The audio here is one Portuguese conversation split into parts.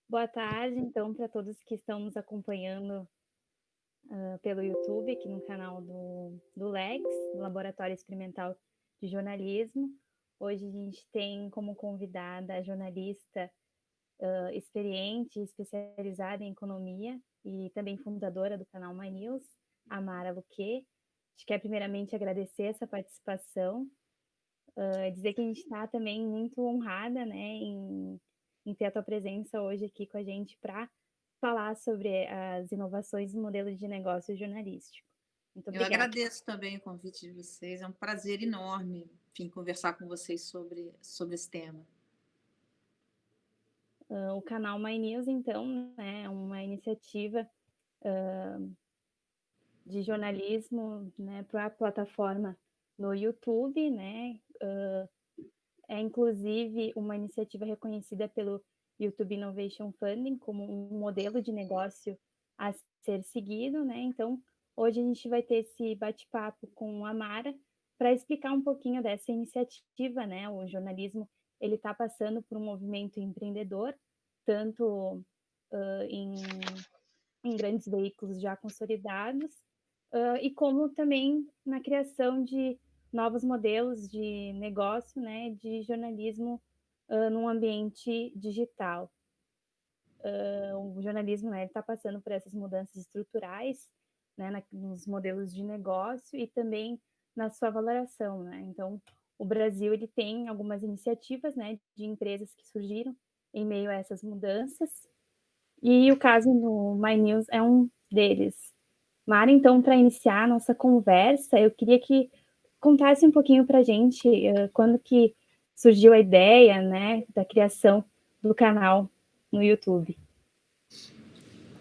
Boa tarde, então, para todos que estão nos acompanhando pelo YouTube, aqui no canal do LEX, do Laboratório Experimental de Jornalismo. Hoje a gente tem como convidada a jornalista experiente, especializada em economia e também fundadora do canal My News, a Mara Luque. A gente quer primeiramente agradecer essa participação, dizer que a gente está também muito honrada, né, em ter a tua presença hoje aqui com a gente para falar sobre as inovações no modelo de negócio jornalístico. Muito Eu obrigada. agradeço também o convite de vocês, é um prazer enorme, enfim, conversar com vocês sobre esse tema. O canal My News, então, né, é uma iniciativa de jornalismo, né, para a plataforma no YouTube, né, é inclusive uma iniciativa reconhecida pelo YouTube Innovation Funding como um modelo de negócio a ser seguido, né? Então, hoje a gente vai ter esse bate-papo com a Mara para explicar um pouquinho dessa iniciativa, né? O jornalismo ele está passando por um movimento empreendedor, tanto em grandes veículos já consolidados, e como também na criação de novos modelos de negócio, né, de jornalismo num ambiente digital. O jornalismo, né, está passando por essas mudanças estruturais, né, nos modelos de negócio e também na sua valoração, né? Então, o Brasil ele tem algumas iniciativas, né, de empresas que surgiram em meio a essas mudanças, e o caso do My News é um deles. Mara, então, para iniciar a nossa conversa, eu queria que contasse um pouquinho para a gente quando que surgiu a ideia, né, da criação do canal no YouTube.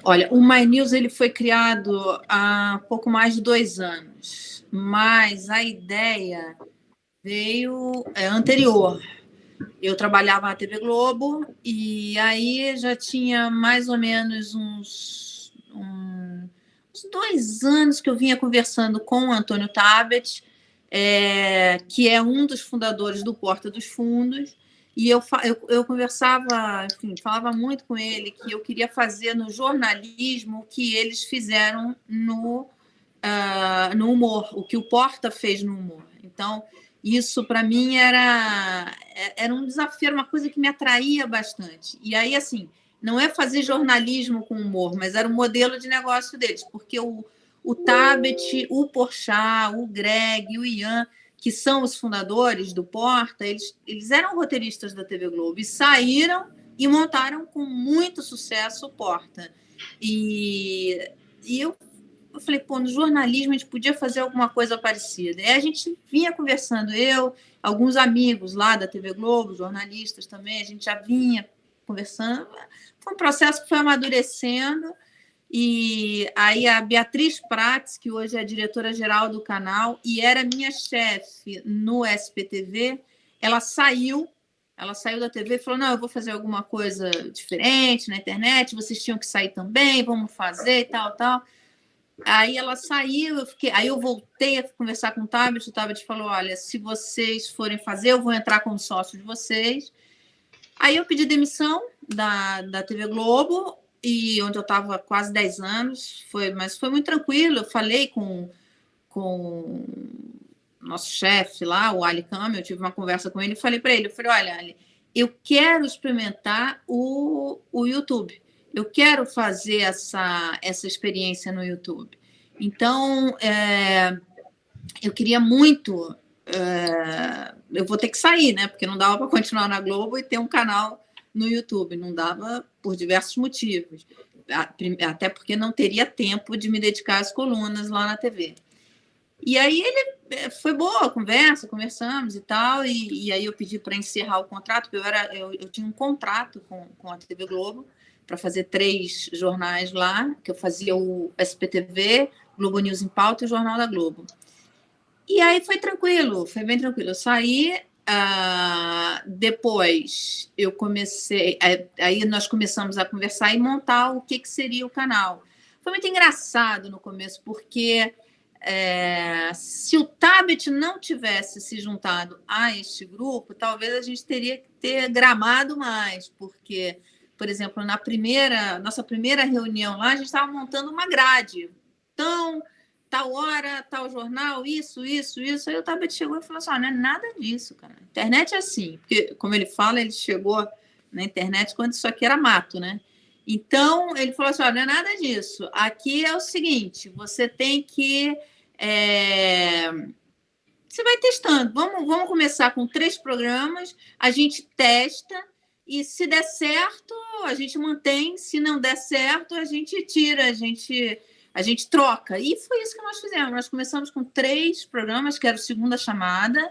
Olha, o My News ele foi criado há pouco mais de 2 anos, mas a ideia veio anterior. Eu trabalhava na TV Globo e aí já tinha mais ou menos uns 2 anos que eu vinha conversando com o Antônio Tabet, que é um dos fundadores do Porta dos Fundos, e eu conversava, enfim, falava muito com ele que eu queria fazer no jornalismo o que eles fizeram no humor, o que o Porta fez no humor. Então, isso para mim era um desafio, era uma coisa que me atraía bastante. E aí, assim, não é fazer jornalismo com humor, mas era o modelo de negócio deles, porque o Tabet, o Porchat, o Greg, o Ian, que são os fundadores do Porta, eles eram roteiristas da TV Globo e saíram e montaram com muito sucesso o Porta. E eu falei, pô, no jornalismo a gente podia fazer alguma coisa parecida. E a gente vinha conversando, alguns amigos lá da TV Globo, jornalistas também, a gente já vinha conversando. Foi um processo que foi amadurecendo. E aí a Beatriz Prates, que hoje é a diretora-geral do canal e era minha chefe no SPTV, ela saiu da TV e falou, não, eu vou fazer alguma coisa diferente na internet, vocês tinham que sair também, vamos fazer e tal, tal. Aí ela saiu, aí eu voltei a conversar com o Tabet falou, olha, se vocês forem fazer, eu vou entrar como sócio de vocês. Aí eu pedi demissão da TV Globo, e onde eu estava quase 10 anos, mas foi muito tranquilo, eu falei com o nosso chefe lá, o Ali Kami, eu tive uma conversa com ele e falei para ele, olha, Ali, eu quero experimentar o YouTube. Eu quero fazer essa experiência no YouTube. Então, eu queria muito. Eu vou ter que sair, né? Porque não dava para continuar na Globo e ter um canal no YouTube. Não dava por diversos motivos. Até porque não teria tempo de me dedicar às colunas lá na TV. E aí foi boa a conversa, conversamos e tal, e aí eu pedi para encerrar o contrato, porque eu tinha um contrato com a TV Globo para fazer 3 jornais lá, que eu fazia o SPTV, Globo News em Pauta e o Jornal da Globo. E aí foi tranquilo, foi bem tranquilo. Eu saí, depois eu comecei, aí nós começamos a conversar e montar o que seria o canal. Foi muito engraçado no começo, porque se o Tabet não tivesse se juntado a este grupo, talvez a gente teria que ter gramado mais, porque por exemplo, nossa primeira reunião lá, a gente estava montando uma grade. Então, tal hora, tal jornal, isso. Aí o Tabet chegou e falou assim, não é nada disso, cara. A internet é assim. Porque, como ele fala, ele chegou na internet quando isso aqui era mato, né? Então, ele falou assim, não é nada disso. Aqui é o seguinte, você tem que... Você vai testando. Vamos começar com 3 programas, a gente testa, e se der certo, a gente mantém. Se não der certo, a gente tira, a gente troca. E foi isso que nós fizemos. Nós começamos com 3 programas, que era o Segunda Chamada,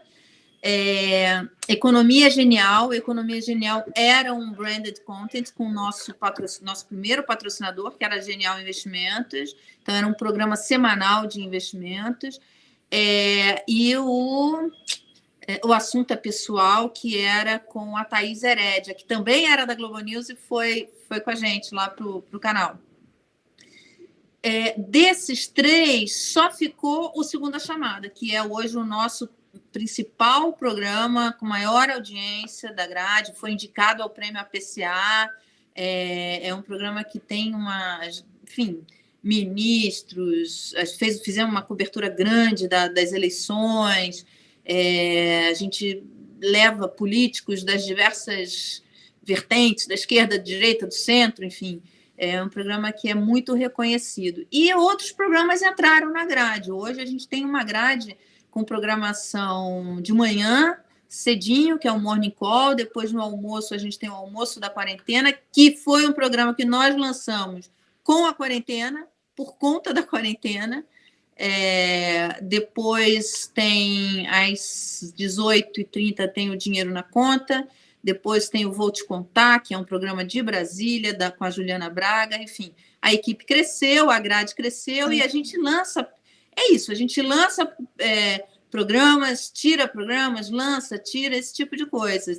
Economia Genial. Economia Genial era um branded content com o nosso primeiro patrocinador, que era a Genial Investimentos. Então, era um programa semanal de investimentos. E o assunto é pessoal, que era com a Thaís Herédia, que também era da Globo News e foi com a gente lá para o canal. Desses 3, só ficou o Segunda Chamada, que é hoje o nosso principal programa com maior audiência da grade, foi indicado ao prêmio APCA, é um programa que tem ministros, fizemos uma cobertura grande das eleições, a gente leva políticos das diversas vertentes, da esquerda, da direita, do centro, enfim, é um programa que é muito reconhecido. E outros programas entraram na grade. Hoje a gente tem uma grade com programação de manhã, cedinho, que é o Morning Call, depois no almoço a gente tem o Almoço da Quarentena, que foi um programa que nós lançamos com a quarentena, por conta da quarentena. Depois tem às 18h30 tem o Dinheiro na Conta, depois tem o Vou Te Contar, que é um programa de Brasília, com a Juliana Braga, enfim. A equipe cresceu, a grade cresceu, e a gente lança... É isso, a gente lança programas, tira programas, lança, tira, esse tipo de coisa.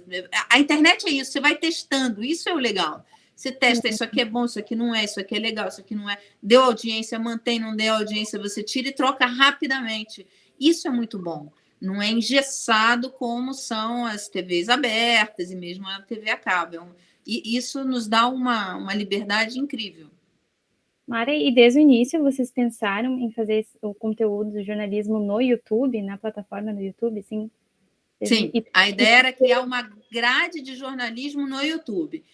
A internet é isso, você vai testando, isso é o legal. Você testa, isso aqui é bom, isso aqui não é, isso aqui é legal, isso aqui não é. Deu audiência, mantém, não deu audiência, você tira e troca rapidamente. Isso é muito bom. Não é engessado como são as TVs abertas e mesmo a TV a cabo. E isso nos dá uma liberdade incrível. Mara, e desde o início vocês pensaram em fazer o conteúdo do jornalismo no YouTube, na plataforma do YouTube, sim? Sim, a ideia era criar uma grade de jornalismo no YouTube.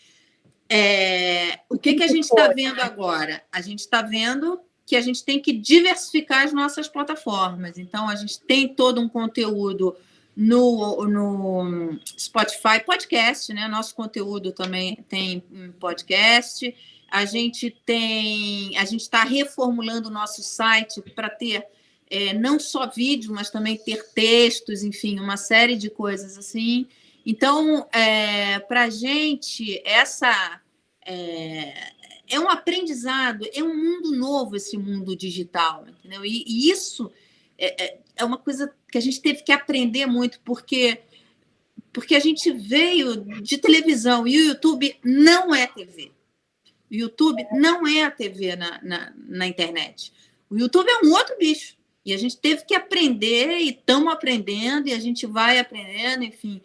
O que a gente está vendo agora? A gente está vendo que a gente tem que diversificar as nossas plataformas. Então, a gente tem todo um conteúdo no Spotify, podcast, né? Nosso conteúdo também tem podcast. A gente está reformulando o nosso site para ter não só vídeo, mas também ter textos, enfim, uma série de coisas assim. Então, para a gente, é um aprendizado, é um mundo novo esse mundo digital, entendeu? E isso é uma coisa que a gente teve que aprender muito, porque a gente veio de televisão e o YouTube não é TV. O YouTube não é a TV na internet. O YouTube é um outro bicho. E a gente teve que aprender, e estamos aprendendo, e a gente vai aprendendo, enfim.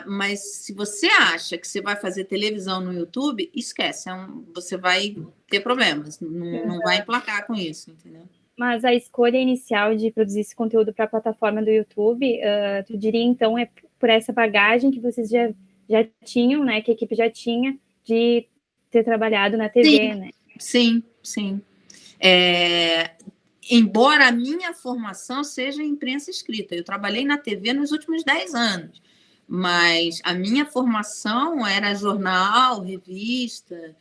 Mas se você acha que você vai fazer televisão no YouTube, esquece. Você vai ter problemas. Não vai emplacar com isso, entendeu? Mas a escolha inicial de produzir esse conteúdo para a plataforma do YouTube, tu diria, então, é por essa bagagem que vocês já tinham, né? Que a equipe já tinha de ter trabalhado na TV, sim, né? Sim. Embora a minha formação seja em imprensa escrita, eu trabalhei na TV nos últimos 10 anos, mas a minha formação era jornal, revista,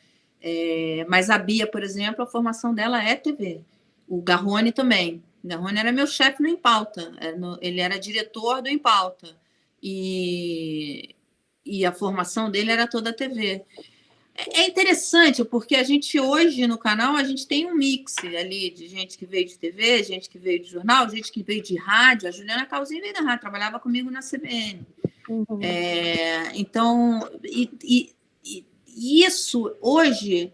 mas a Bia, por exemplo, a formação dela é TV. O Garrone também. O Garrone era meu chefe no Em Pauta, ele era diretor do Em Pauta, e a formação dele era toda TV. É interessante, porque a gente hoje no canal, a gente tem um mix ali de gente que veio de TV, gente que veio de jornal, gente que veio de rádio. A Juliana Calzini veio da rádio, trabalhava comigo na CBN. Uhum. Então, isso hoje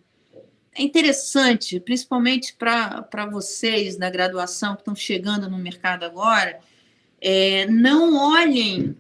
é interessante, principalmente para vocês da graduação que estão chegando no mercado agora. Não olhem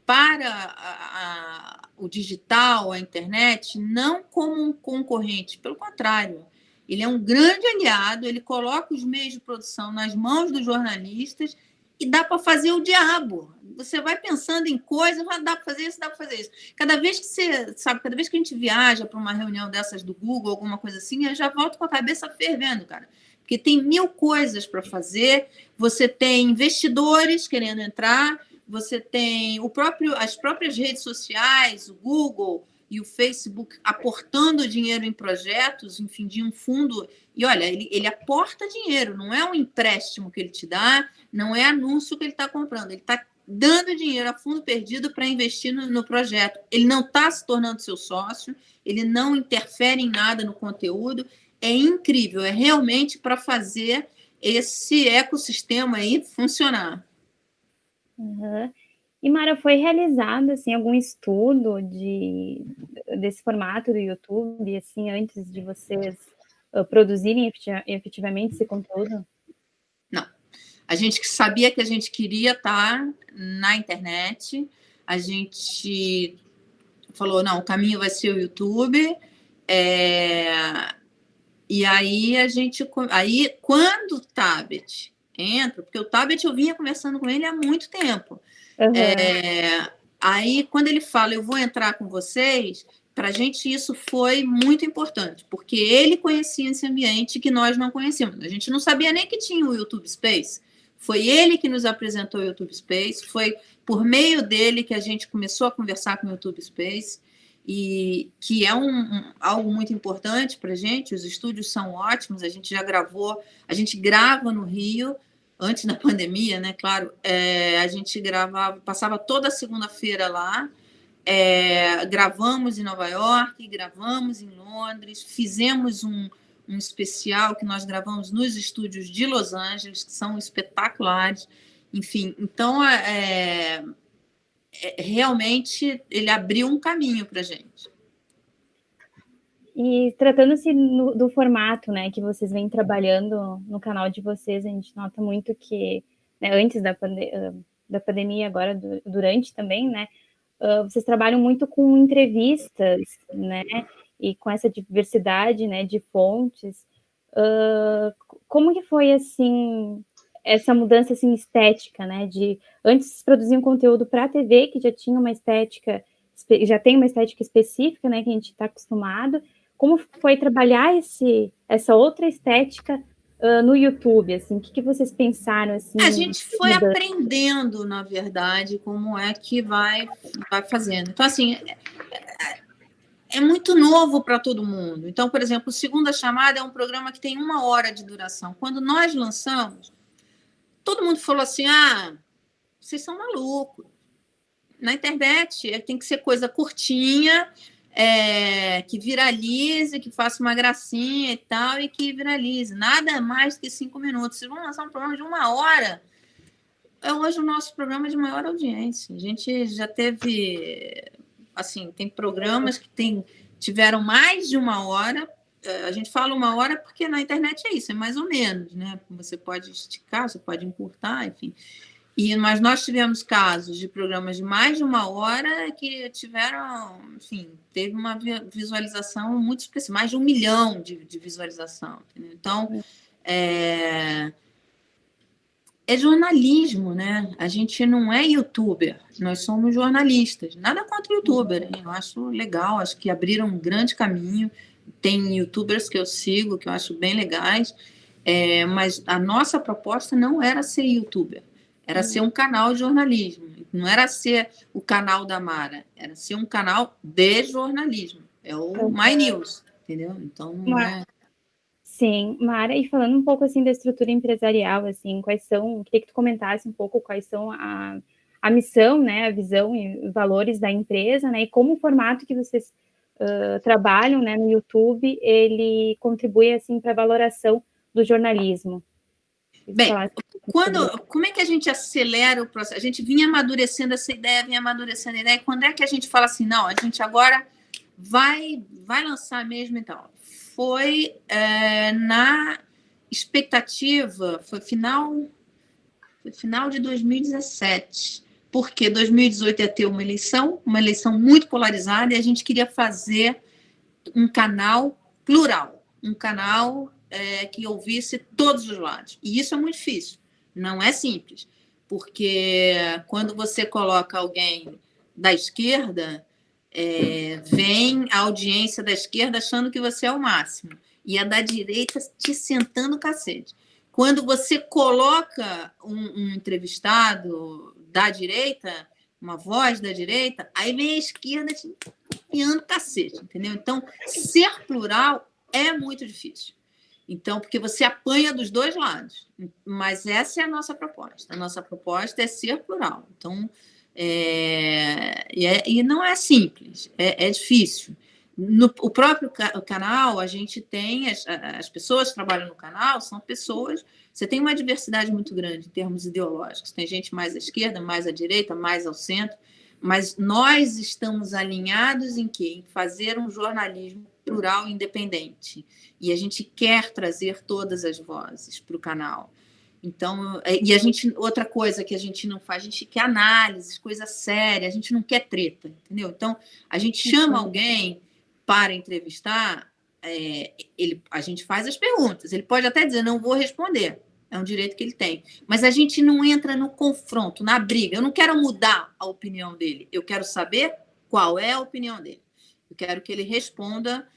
para o digital, a internet, não como um concorrente, pelo contrário, ele é um grande aliado, ele coloca os meios de produção nas mãos dos jornalistas e dá para fazer o diabo. Você vai pensando em coisas, dá para fazer isso, dá para fazer isso. Cada vez que você, sabe, cada vez que a gente viaja para uma reunião dessas do Google, alguma coisa assim, eu já volto com a cabeça fervendo, cara. Porque tem 1000 coisas para fazer, você tem investidores querendo entrar, você tem as próprias redes sociais, o Google e o Facebook aportando dinheiro em projetos, enfim, de um fundo. E olha, ele aporta dinheiro, não é um empréstimo que ele te dá, não é anúncio que ele está comprando, ele está dando dinheiro a fundo perdido para investir no projeto. Ele não está se tornando seu sócio, ele não interfere em nada no conteúdo. É incrível, é realmente para fazer esse ecossistema aí funcionar. Uhum. E, Mara, foi realizado assim, algum estudo desse formato do YouTube, assim, antes de vocês produzirem efetivamente esse conteúdo? Não. A gente sabia que a gente queria estar na internet, a gente falou, não, o caminho vai ser o YouTube, e aí aí quando o Tabet entra, porque o Tabet eu vinha conversando com ele há muito tempo, aí quando ele fala, eu vou entrar com vocês, para a gente isso foi muito importante, porque ele conhecia esse ambiente que nós não conhecíamos. A gente não sabia nem que tinha o YouTube Space. Foi ele que nos apresentou o YouTube Space, foi por meio dele que a gente começou a conversar com o YouTube Space, e que é algo muito importante para a gente. Os estúdios são ótimos, a gente já gravou, a gente grava no Rio, antes da pandemia, né? Claro, a gente passava toda segunda-feira lá, gravamos em Nova York, gravamos em Londres, fizemos um especial que nós gravamos nos estúdios de Los Angeles, que são espetaculares. Enfim, então, realmente, ele abriu um caminho para a gente. E tratando-se do formato, né, que vocês vêm trabalhando no canal de vocês, a gente nota muito que, né, antes da pandemia, agora durante também, né, vocês trabalham muito com entrevistas, né, e com essa diversidade, né, de fontes. Como que foi, assim, essa mudança, assim, estética, né, de antes produziam conteúdo para a TV, que já tinha uma estética, já tem uma estética específica, né, que a gente está acostumado. Como foi trabalhar essa outra estética no YouTube, assim? O que vocês pensaram, assim? A gente foi aprendendo, na verdade, como é que vai fazendo. Então, assim, é muito novo para todo mundo. Então, por exemplo, o Segunda Chamada é um programa que tem 1 hora de duração. Quando nós lançamos, todo mundo falou assim, vocês são malucos. Na internet tem que ser coisa curtinha, que viralize, que faça uma gracinha e tal, e que viralize. Nada mais que 5 minutos. Vocês vão lançar um programa de 1 hora. Hoje o nosso programa é de maior audiência. A gente já teve... Assim, tem programas que tiveram mais de 1 hora. A gente fala 1 hora porque na internet é isso, é mais ou menos, né? Você pode esticar, você pode encurtar, enfim... Mas nós tivemos casos de programas de mais de 1 hora que tiveram, enfim, teve uma visualização muito específica, mais de 1 milhão de visualização. Entendeu? Então, é jornalismo, né? A gente não é youtuber, nós somos jornalistas. Nada contra o youtuber, hein? Eu acho legal, acho que abriram um grande caminho. Tem youtubers que eu sigo, que eu acho bem legais, mas a nossa proposta não era ser youtuber. Era ser um canal de jornalismo. Não era ser o canal da Mara. Era ser um canal de jornalismo. É o My News, entendeu? Então, não é... Sim, Mara, e falando um pouco, assim, da estrutura empresarial, assim, queria que tu comentasse um pouco quais são a missão, né, a visão e valores da empresa, né, e como o formato que vocês trabalham, né, no YouTube, ele contribui, assim, para a valoração do jornalismo. Bem, como é que a gente acelera o processo? A gente vinha amadurecendo essa ideia, e quando é que a gente fala assim, não, a gente agora vai lançar mesmo, então? Foi na expectativa, foi final de 2017. porque 2018 ia ter uma eleição muito polarizada, e a gente queria fazer um canal plural, um canal que ouvisse todos os lados. E isso é muito difícil, não é simples, porque quando você coloca alguém da esquerda, vem a audiência da esquerda achando que você é o máximo, e a da direita te sentando o cacete. Quando você coloca um entrevistado da direita, uma voz da direita, aí vem a esquerda te enfiando cacete, entendeu? Então, ser plural é muito difícil. Então, porque você apanha dos dois lados. Mas essa é a nossa proposta. A nossa proposta é ser plural. Então, e não é simples, é difícil. No o próprio canal, a gente tem as pessoas que trabalham no canal, são pessoas. Você tem uma diversidade muito grande em termos ideológicos. Tem gente mais à esquerda, mais à direita, mais ao centro. Mas nós estamos alinhados em quê? Em fazer um jornalismo plural e independente. E a gente quer trazer todas as vozes para o canal. Então, e a gente, outra coisa que a gente não faz, a gente quer análise, coisa séria, a gente não quer treta, entendeu? Então, a gente chama alguém para entrevistar, a gente faz as perguntas, ele pode até dizer, não vou responder, é um direito que ele tem, mas a gente não entra no confronto, na briga, eu não quero mudar a opinião dele, eu quero saber qual é a opinião dele, eu quero que ele responda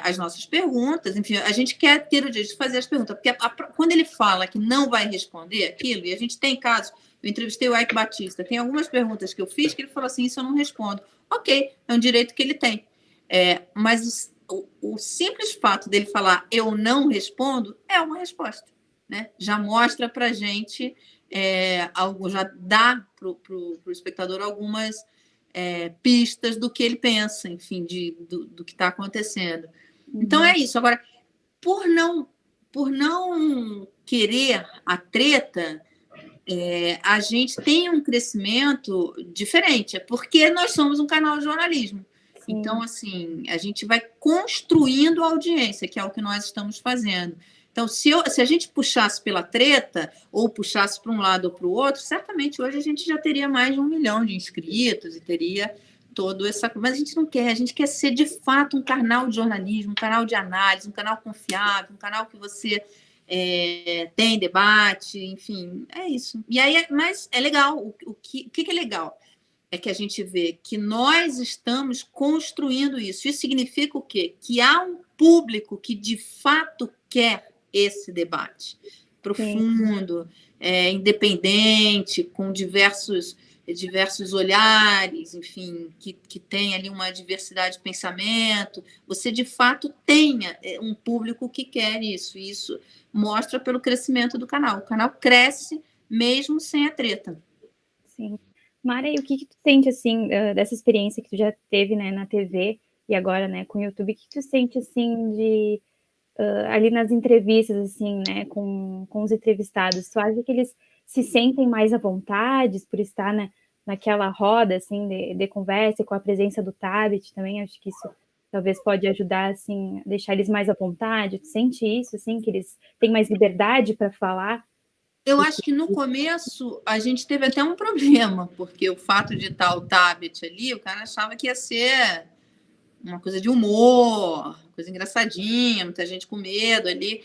as nossas perguntas, enfim, a gente quer ter o direito de fazer as perguntas, porque quando ele fala que não vai responder aquilo, e a gente tem casos, eu entrevistei o Ike Batista, tem algumas perguntas que eu fiz que ele falou assim, isso eu não respondo. Ok, é um direito que ele tem. Mas o simples fato dele falar eu não respondo é uma resposta. Né? Já mostra para a gente, já dá para o espectador algumas pistas do que ele pensa, enfim, do que está acontecendo. Então é isso. Agora, por não querer a treta, a gente tem um crescimento diferente, porque nós somos um canal de jornalismo. Sim. Então, assim, a gente vai construindo a audiência, que é o que nós estamos fazendo. Então, se a gente puxasse pela treta, ou puxasse para um lado ou para o outro, certamente hoje a gente já teria mais de 1 milhão de inscritos e teria todo essa... Mas a gente não quer, a gente quer ser, de fato, um canal de jornalismo, um canal de análise, um canal confiável, um canal que você tem debate, enfim, é isso. E aí, mas é legal, o que é legal? É que a gente vê que nós estamos construindo isso. Isso significa o quê? Que há um público que, de fato, quer esse debate profundo, independente, com diversos olhares, enfim, que tem ali uma diversidade de pensamento. Você, de fato, tenha um público que quer isso. E isso mostra pelo crescimento do canal. O canal cresce mesmo sem a treta. Sim. Mara, e o que tu sente, assim, dessa experiência que tu já teve, né, na TV e agora, né, com o YouTube, o que tu sente, assim, de ali nas entrevistas, assim, né, com os entrevistados, tu acha que eles se sentem mais à vontade por estar, né, naquela roda, assim, de conversa, com a presença do Tabet também? Acho que isso talvez pode ajudar, assim, a deixar eles mais à vontade. Tu sente isso, assim, que eles têm mais liberdade para falar? Eu acho que no começo a gente teve até um problema, porque o fato de estar o Tabet ali, o cara achava que ia ser uma coisa de humor, coisa engraçadinha, muita gente com medo ali.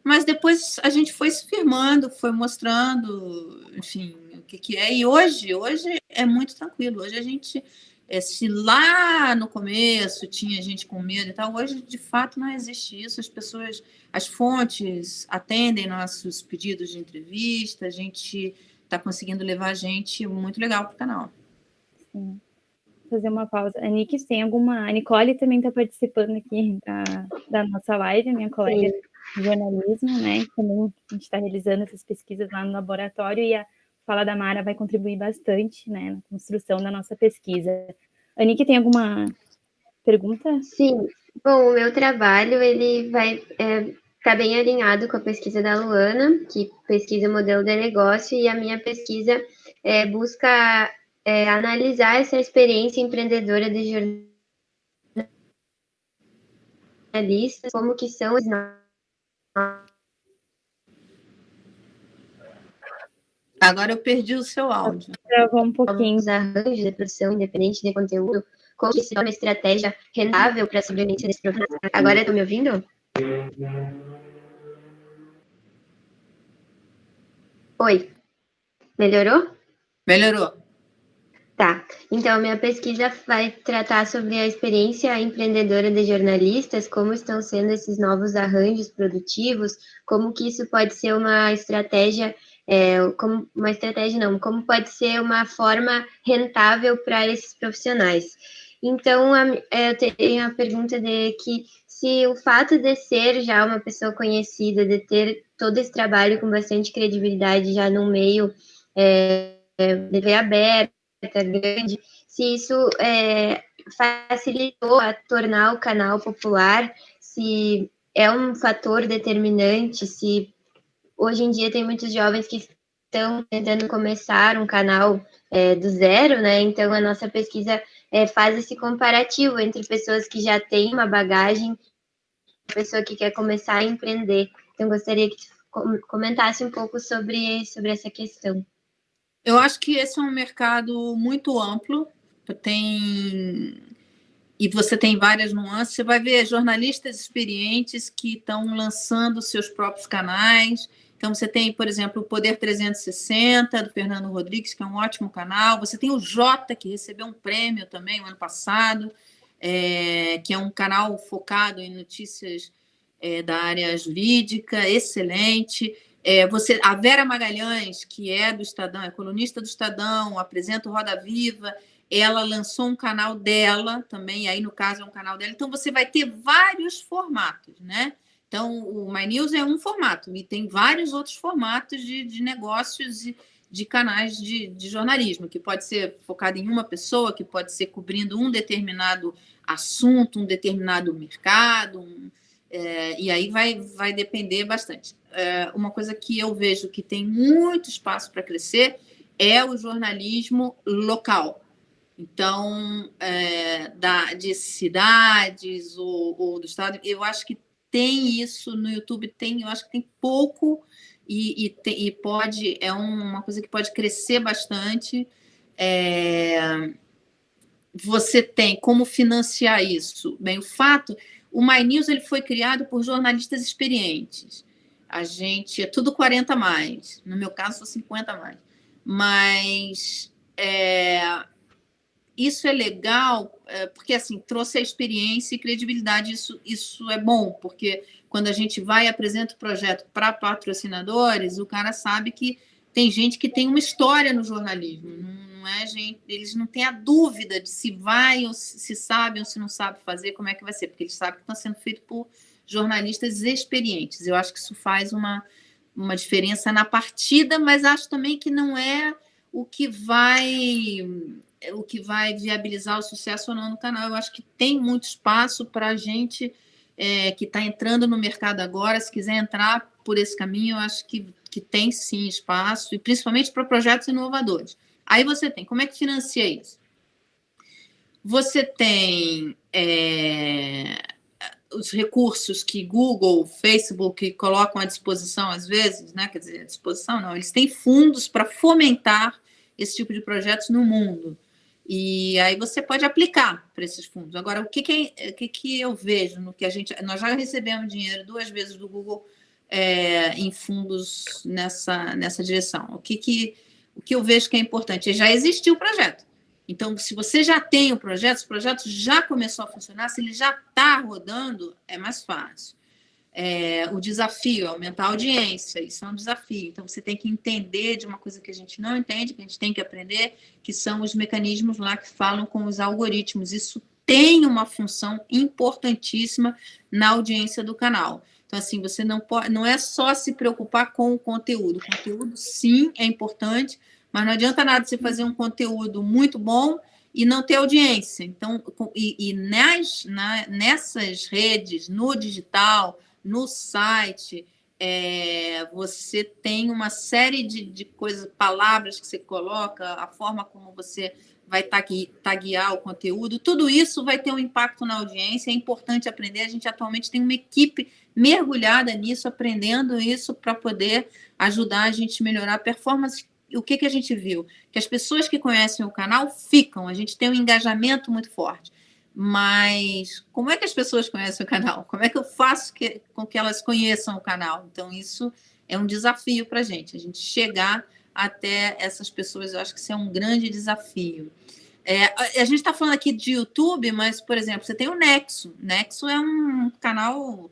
Mas depois a gente foi se firmando, foi mostrando, enfim, o que é. E hoje é muito tranquilo. Hoje a gente, se lá no começo tinha gente com medo e tal, hoje de fato não existe isso. As fontes atendem nossos pedidos de entrevista, a gente está conseguindo levar gente muito legal para o canal. Sim. Fazer uma pausa. A Nix, tem alguma... A Nicole também está participando aqui da nossa live, minha colega de jornalismo, né? Também a gente está realizando essas pesquisas lá no laboratório e a fala da Mara vai contribuir bastante, né, na construção da nossa pesquisa. A Nick, tem alguma pergunta? Sim. Bom, o meu trabalho, ele vai tá bem alinhado com a pesquisa da Luana, que pesquisa o modelo de negócio, e a minha pesquisa busca analisar essa experiência empreendedora de jornalistas, como que são os... Agora eu perdi o seu áudio. Travou um pouquinho. Os arranjos de produção independente de conteúdo, como que se torna uma estratégia rentável para a sobrevivência desse profissional? Agora estão me ouvindo? Oi. Melhorou? Melhorou. Tá. Então, minha pesquisa vai tratar sobre a experiência empreendedora de jornalistas, como estão sendo esses novos arranjos produtivos, como que isso pode ser uma estratégia, como pode ser uma forma rentável para esses profissionais. Então, eu tenho a pergunta de que se o fato de ser já uma pessoa conhecida, de ter todo esse trabalho com bastante credibilidade já no meio TV aberta, grande, se isso facilitou a tornar o canal popular, se é um fator determinante, se hoje em dia tem muitos jovens que estão tentando começar um canal do zero, né? Então a nossa pesquisa faz esse comparativo entre pessoas que já têm uma bagagem e pessoa que quer começar a empreender. Então gostaria que tu comentasse um pouco sobre essa questão. Eu acho que esse é um mercado muito amplo, e você tem várias nuances. Você vai ver jornalistas experientes que estão lançando seus próprios canais. Então, você tem, por exemplo, o Poder 360, do Fernando Rodrigues, que é um ótimo canal. Você tem o Jota, que recebeu um prêmio também o ano passado, que é um canal focado em notícias da área jurídica, excelente. A Vera Magalhães, que é do Estadão, é colunista do Estadão, apresenta o Roda Viva, ela lançou um canal dela também, aí no caso é um canal dela. Então você vai ter vários formatos, né? Então o My News é um formato e tem vários outros formatos de negócios e de canais de jornalismo, que pode ser focado em uma pessoa, que pode ser cobrindo um determinado assunto, um determinado mercado, e aí vai depender bastante. Uma coisa que eu vejo que tem muito espaço para crescer é o jornalismo local. Então, de cidades ou do estado, eu acho que tem isso no YouTube, eu acho que tem pouco e pode, uma coisa que pode crescer bastante. Você tem como financiar isso? Bem, o My News ele foi criado por jornalistas experientes. A gente é tudo 40 mais. No meu caso, sou 50 mais. Mas isso é legal, porque assim, trouxe a experiência e credibilidade. Isso é bom, porque quando a gente vai e apresenta o projeto para patrocinadores, o cara sabe que tem gente que tem uma história no jornalismo. Não é gente, eles não têm a dúvida de se vai ou se sabe ou se não sabe fazer, como é que vai ser, porque eles sabem que está sendo feito por jornalistas experientes. Eu acho que isso faz uma diferença na partida, mas acho também que não é o que vai viabilizar o sucesso ou não no canal. Eu acho que tem muito espaço para a gente que está entrando no mercado agora, se quiser entrar por esse caminho, eu acho que tem sim espaço, e principalmente para projetos inovadores. Aí você tem, como é que financia isso? Você tem os recursos que Google, Facebook colocam à disposição às vezes, né? Quer dizer, à disposição não, eles têm fundos para fomentar esse tipo de projetos no mundo. E aí você pode aplicar para esses fundos. Agora, o que eu vejo no que nós já recebemos dinheiro 2 vezes do Google em fundos nessa direção. O que eu vejo que é importante? Já existiu o projeto. Então, se você já tem o projeto, se o projeto já começou a funcionar, se ele já está rodando, é mais fácil. O desafio é aumentar a audiência, isso é um desafio. Então, você tem que entender de uma coisa que a gente não entende, que a gente tem que aprender, que são os mecanismos lá que falam com os algoritmos. Isso tem uma função importantíssima na audiência do canal. Então, assim, você não é só se preocupar com o conteúdo. O conteúdo, sim, é importante, mas não adianta nada você fazer um conteúdo muito bom e não ter audiência. Então, nessas redes, no digital, no site, você tem uma série de coisas, palavras que você coloca, a forma como você vai taguear o conteúdo, tudo isso vai ter um impacto na audiência. É importante aprender. A gente atualmente tem uma equipe mergulhada nisso, aprendendo isso para poder ajudar a gente a melhorar a performance o que a gente viu? Que as pessoas que conhecem o canal ficam, a gente tem um engajamento muito forte. Mas como é que as pessoas conhecem o canal? Como é que eu faço com que elas conheçam o canal? Então, isso é um desafio para a gente chegar até essas pessoas. Eu acho que isso é um grande desafio. A gente está falando aqui de YouTube, mas, por exemplo, você tem o Nexo. Nexo é um canal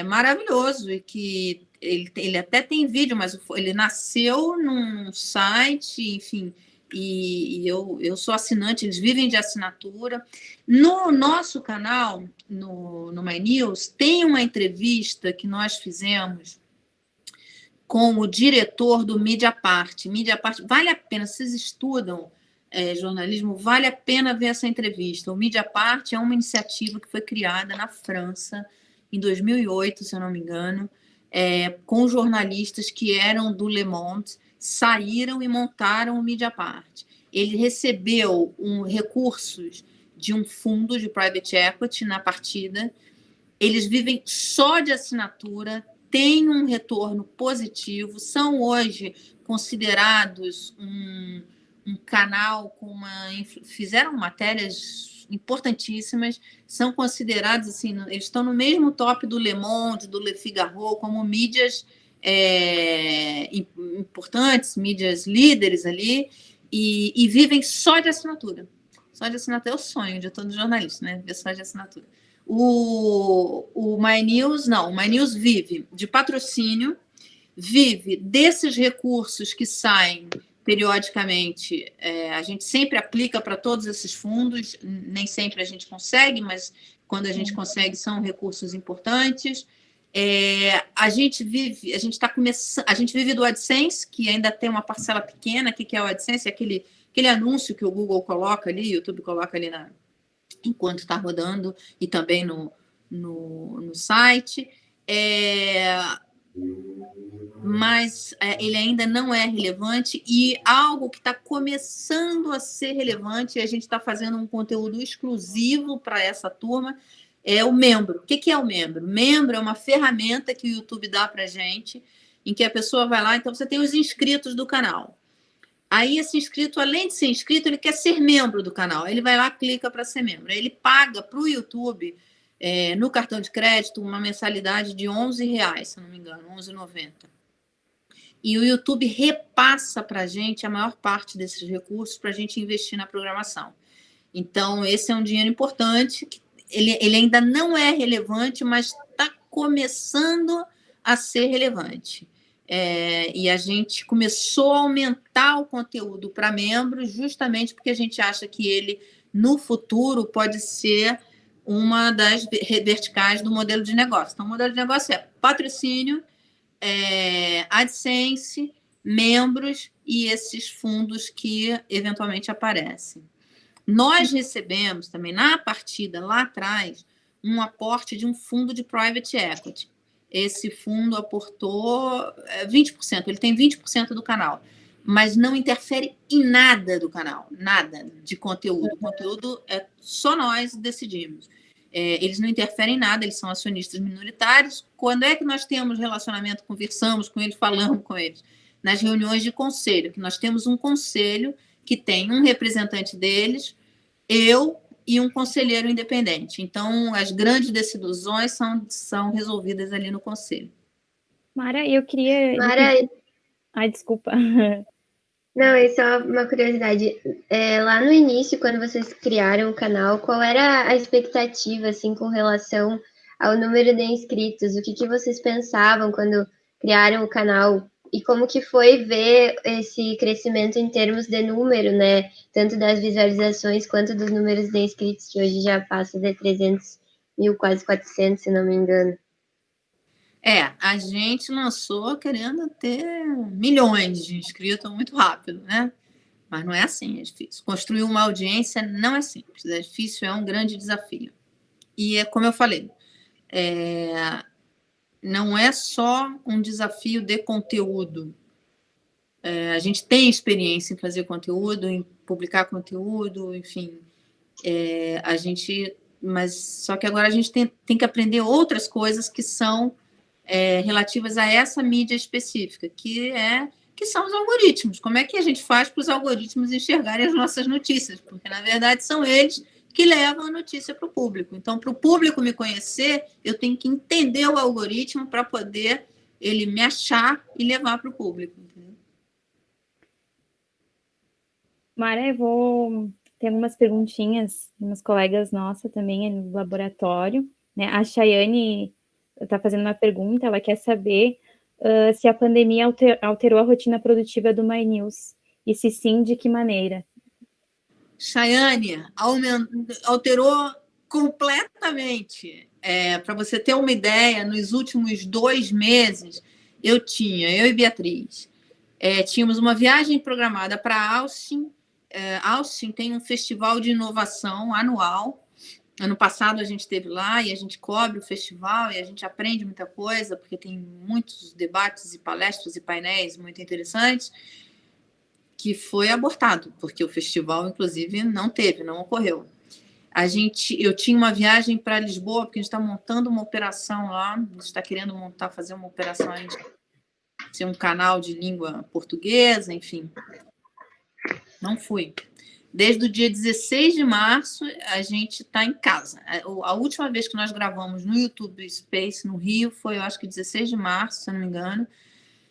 maravilhoso e que ele até tem vídeo, mas ele nasceu num site, enfim, e eu sou assinante, eles vivem de assinatura. No nosso canal, no My News, tem uma entrevista que nós fizemos com o diretor do Mediapart. Mediapart, vale a pena, vocês estudam jornalismo, vale a pena ver essa entrevista. O Mediapart é uma iniciativa que foi criada na França em 2008, se eu não me engano, com jornalistas que eram do Le Monde, saíram e montaram o Mediapart. Ele recebeu recursos de um fundo de private equity na partida. Eles vivem só de assinatura, têm um retorno positivo, são hoje considerados um canal com fizeram matérias importantíssimas, são considerados assim, eles estão no mesmo top do Le Monde, do Le Figaro, como mídias importantes, mídias líderes ali, e vivem só de assinatura. Só de assinatura é o sonho de todo jornalista, né? Viver só de assinatura. O My News, não. O My News vive de patrocínio, vive desses recursos que saem periodicamente. A gente sempre aplica para todos esses fundos, nem sempre a gente consegue, mas quando a gente consegue, são recursos importantes. A gente está começando, a gente vive do AdSense, que ainda tem uma parcela pequena. O que é o AdSense? É aquele anúncio que o Google coloca ali, o YouTube coloca ali enquanto está rodando, e também no site. Mas ele ainda não é relevante, e algo que está começando a ser relevante, e a gente está fazendo um conteúdo exclusivo para essa turma, é o membro. O que é o membro? Membro é uma ferramenta que o YouTube dá para a gente, em que a pessoa vai lá, então você tem os inscritos do canal. Aí esse inscrito, além de ser inscrito, ele quer ser membro do canal. Ele vai lá, clica para ser membro. Aí ele paga para o YouTube, no cartão de crédito, uma mensalidade de R$11, se não me engano, R$11,90. E o YouTube repassa para a gente a maior parte desses recursos para a gente investir na programação. Então, esse é um dinheiro importante. Ele ainda não é relevante, mas está começando a ser relevante. E a gente começou a aumentar o conteúdo para membros justamente porque a gente acha que ele, no futuro, pode ser uma das verticais do modelo de negócio. Então, o modelo de negócio é patrocínio, AdSense, membros e esses fundos que eventualmente aparecem. Nós recebemos também, na partida, lá atrás, um aporte de um fundo de private equity. Esse fundo aportou 20%, ele tem 20% do canal, mas não interfere em nada do canal, nada de conteúdo. O conteúdo só nós decidimos. Eles não interferem em nada, eles são acionistas minoritários. Quando é que nós temos relacionamento, conversamos com eles, falamos com eles? Nas reuniões de conselho, que nós temos um conselho que tem um representante deles, eu e um conselheiro independente. Então, as grandes decisões são resolvidas ali no conselho. Mara, eu queria... Mara... Ai, desculpa. Não, é só uma curiosidade. Lá no início, quando vocês criaram o canal, qual era a expectativa, assim, com relação ao número de inscritos? O que vocês pensavam quando criaram o canal? E como que foi ver esse crescimento em termos de número, né? Tanto das visualizações quanto dos números de inscritos, que hoje já passa de 300 mil, quase 400, se não me engano. A gente lançou querendo ter milhões de inscritos muito rápido, né? Mas não é assim, é difícil. Construir uma audiência não é simples, é difícil, é um grande desafio. E como eu falei, não é só um desafio de conteúdo. A gente tem experiência em fazer conteúdo, em publicar conteúdo, enfim. Mas só que agora a gente tem que aprender outras coisas que são relativas a essa mídia específica, que é que são os algoritmos. Como é que a gente faz para os algoritmos enxergarem as nossas notícias? Porque, na verdade, são eles que levam a notícia para o público. Então, para o público me conhecer, eu tenho que entender o algoritmo para poder ele me achar e levar para o público. Entendeu? Mara, tem algumas perguntinhas, umas colegas nossas também no laboratório, né? A Chayane está fazendo uma pergunta, ela quer saber se a pandemia alterou a rotina produtiva do My News, e se sim, de que maneira? Chayane, alterou completamente. Para você ter uma ideia, nos últimos 2 meses, eu e Beatriz, tínhamos uma viagem programada para Austin. Austin tem um festival de inovação anual. Ano passado a gente esteve lá e a gente cobre o festival e a gente aprende muita coisa, porque tem muitos debates e palestras e painéis muito interessantes, que foi abortado, porque o festival, inclusive, não ocorreu. Eu tinha uma viagem para Lisboa, porque a gente está montando uma operação lá, a gente está querendo fazer uma operação, a gente ser um canal de língua portuguesa, enfim. Não fui. Desde o dia 16 de março, a gente está em casa. A última vez que nós gravamos no YouTube Space, no Rio, foi, eu acho que 16 de março, se eu não me engano.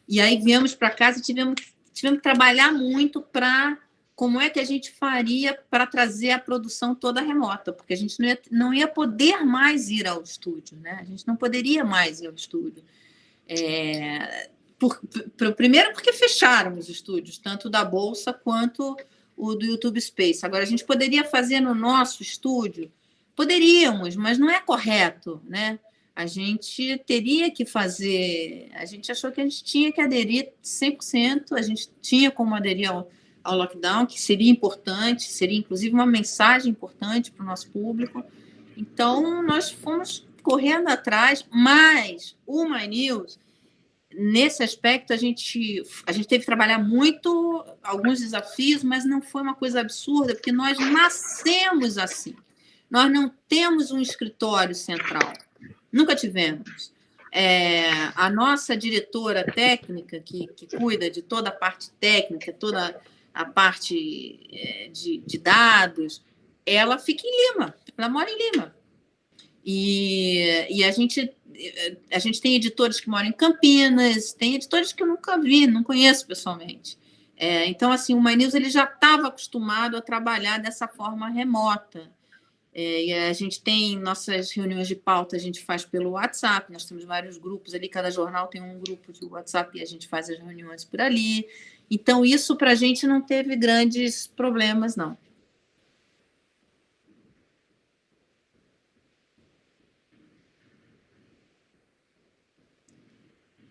E aí viemos para casa e tivemos que trabalhar muito para como é que a gente faria para trazer a produção toda remota, porque a gente não ia poder mais ir ao estúdio, né? A gente não poderia mais ir ao estúdio. Primeiro porque fecharam os estúdios, tanto da Bolsa quanto o do YouTube Space. Agora, a gente poderia fazer no nosso estúdio? Poderíamos, mas não é correto, né? A gente teria que fazer... A gente achou que a gente tinha que aderir 100%, a gente tinha como aderir ao lockdown, que seria importante, seria inclusive uma mensagem importante para o nosso público. Então, nós fomos correndo atrás, mas o My News, nesse aspecto, a gente teve que trabalhar muito, alguns desafios, mas não foi uma coisa absurda, porque nós nascemos assim. Nós não temos um escritório central. Nunca tivemos. A nossa diretora técnica, que cuida de toda a parte técnica, toda a parte de dados, ela fica em Lima, ela mora em Lima. E a gente tem editores que moram em Campinas, tem editores que eu nunca vi, não conheço pessoalmente. Então, assim, o My News ele já estava acostumado a trabalhar dessa forma remota. E a gente tem nossas reuniões de pauta, a gente faz pelo WhatsApp, nós temos vários grupos ali, cada jornal tem um grupo de WhatsApp e a gente faz as reuniões por ali. Então, isso para a gente não teve grandes problemas, não.